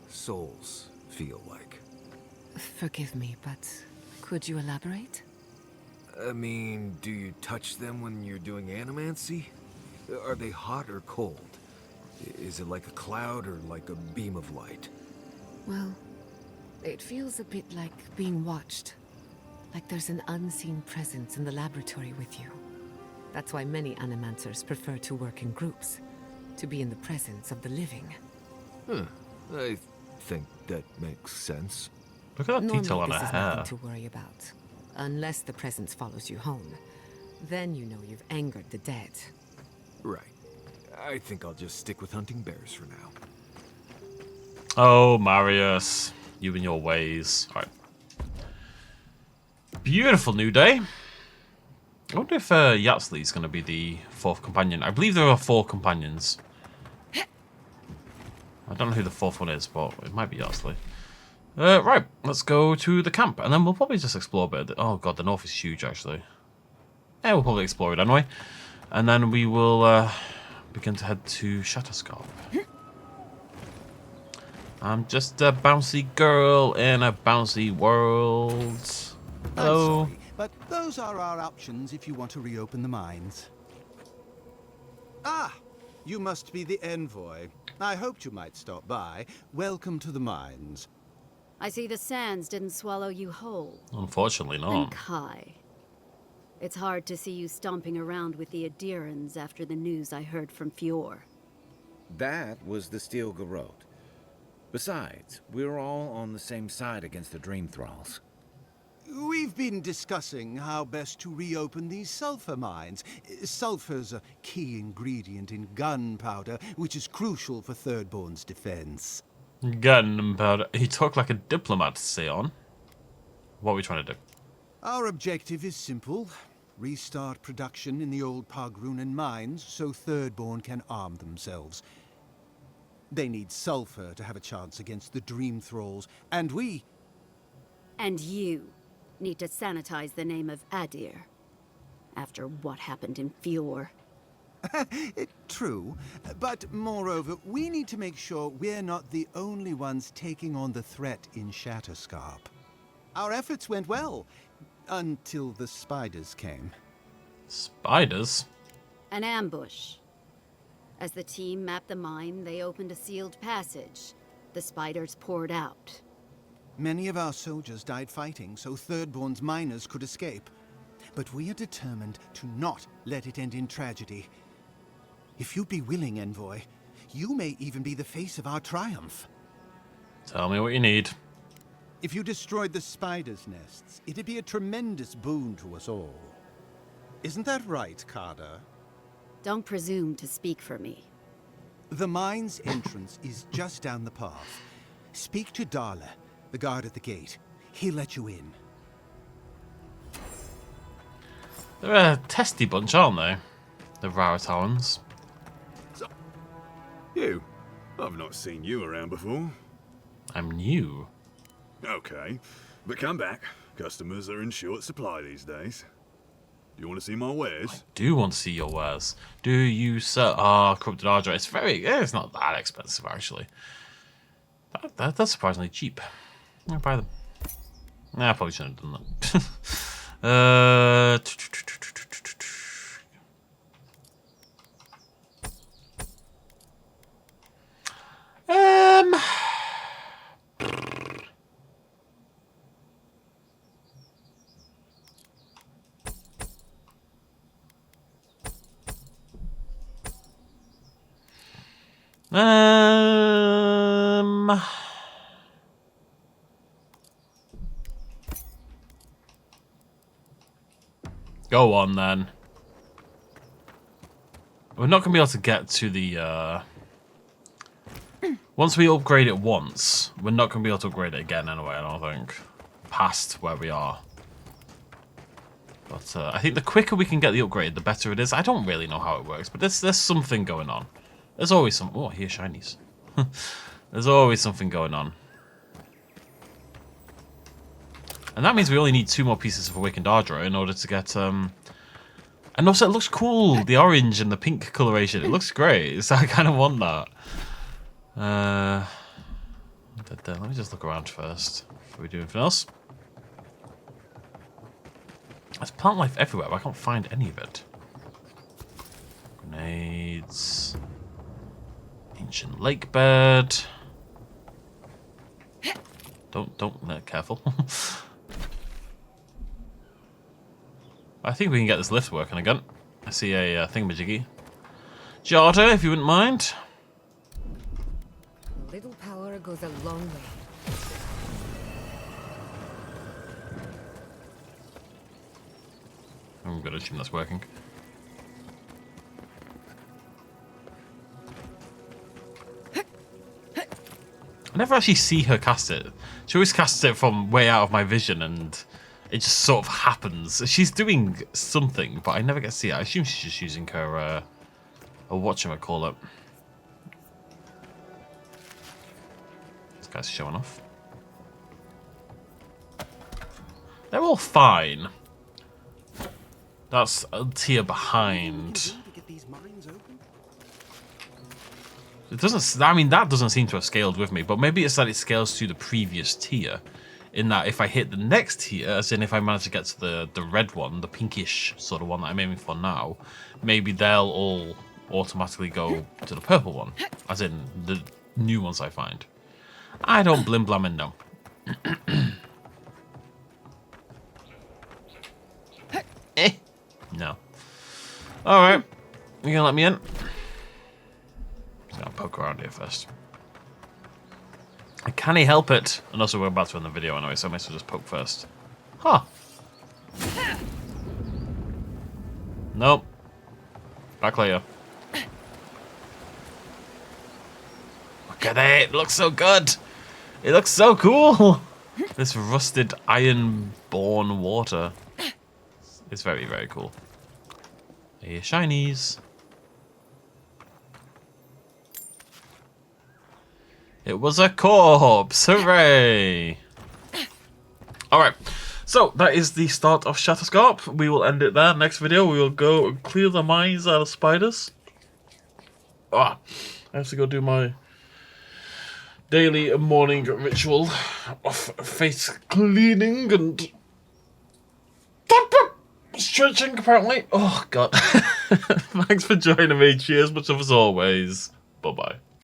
souls feel like? Forgive me, but could you elaborate? I mean, do you touch them when you're doing animancy? Are they hot or cold? Is it like a cloud or like a beam of light? Well, it feels a bit like being watched. Like there's an unseen presence in the laboratory with you. That's why many Animancers prefer to work in groups, to be in the presence of the living. Huh. I think that makes sense. Look at that detail on this her is hair. nothing to worry about. Unless the presence follows you home. Then you know you've angered the dead. Right. I think I'll just stick with hunting bears for now. Oh, Marius. You and your ways. All right. Beautiful new day. I wonder if Yatsli's going to be the 4th companion. I believe there are 4 companions. I don't know who the 4th one is, but it might be Yatsli. Right, let's go to the camp, and then we'll probably just explore a bit. Oh god, the north is huge, actually. Yeah, we'll probably explore it anyway. And then we will begin to head to SHATTERSCARP. I'm just a bouncy girl in a bouncy world. Hello. I'm sorry, but those are our options if you want to reopen the mines. Ah, you must be the envoy. I hoped you might stop by. Welcome to the mines. I see the sands didn't swallow you whole. Unfortunately not. And Kai. It's hard to see you stomping around with the Aedyrans after the news I heard from Fjord. That was the Steel Garrote. Besides, we're all on the same side against the Dream Thralls. We've been discussing how best to reopen these sulfur mines. Sulfur's a key ingredient in gunpowder, which is crucial for Thirdborn's defense. Gunpowder. He talked like a diplomat, Sion. What are we trying to do? Our objective is simple. Restart production in the old Pogrunan mines so Thirdborn can arm themselves. They need sulfur to have a chance against the Dream Thralls, and we... And you need to sanitize the name of Aedyr. After what happened in Fjord. True, but moreover, we need to make sure we're not the only ones taking on the threat in SHATTERSCARP. Our efforts went well, until the spiders came. Spiders? An ambush. As the team mapped the mine, they opened a sealed passage. The spiders poured out. Many of our soldiers died fighting, so Thirdborn's miners could escape. But we are determined to not let it end in tragedy. If you'd be willing, Envoy, you may even be the face of our triumph. Tell me what you need. If you destroyed the spiders' nests, it'd be a tremendous boon to us all. Isn't that right, Carter? Don't presume to speak for me. The mine's entrance is just down the path. Speak to Darla, the guard at the gate. He'll let you in. They're a testy bunch, aren't they? The Raratowans. You? I've not seen you around before. I'm new. Okay, but come back. Customers are in short supply these days. Do you want to see my wares? Do want to see your wares. Do you, sir? Ah, corrupted Aedyr. It's not that expensive, actually. That's surprisingly cheap. I'll buy them. Nah, I probably shouldn't have done that. Go on then. We're not going to be able to get to the, once we upgrade it once, we're not going to be able to upgrade it again anyway, I don't think. Past where we are. But I think the quicker we can get the upgrade, the better it is. I don't really know how it works, but there's something going on. There's always some... Oh, here, shinies. There's always something going on. And that means we only need 2 more pieces of Awakened Aedyr in order to get... And also, it looks cool. The orange and the pink coloration. It looks great. So I kind of want that. Let me just look around first before we do anything else. There's plant life everywhere, but I can't find any of it. Grenades. Ancient lake bed. Don't, careful. I think we can get this lift working again. I see a thingamajiggy. Jarter, if you wouldn't mind. A little power goes a long way. I'm gonna assume that's working. I never actually see her cast it. She always casts it from way out of my vision, and it just sort of happens. She's doing something, but I never get to see it. I assume she's just using her, whatchamacallit. This guy's showing off. They're all fine. That's a tier behind. It doesn't. I mean, that doesn't seem to have scaled with me, but maybe it's that it scales to the previous tier. In that, if I hit the next tier, as in if I manage to get to the red one, the pinkish sort of one that I'm aiming for now, maybe they'll all automatically go to the purple one, as in the new ones I find. I don't blim blam and no. No. Alright. You gonna let me in? Just gonna poke around here first. Can he help it? And also we're about to end the video anyway, so I might as well just poke first. Huh. Nope. Back later. Look at it! It looks so good! It looks so cool! This rusted iron-born water. It's very, very cool. Hey, shinies. It was a corpse! Hooray! Alright, so that is the start of SHATTERSCARP. We will end it there. Next video, we will go and clear the mines out of spiders. I have to go do my daily morning ritual of face cleaning and stretching, apparently. Oh, God. Thanks for joining me. Cheers, much of as always. Bye-bye.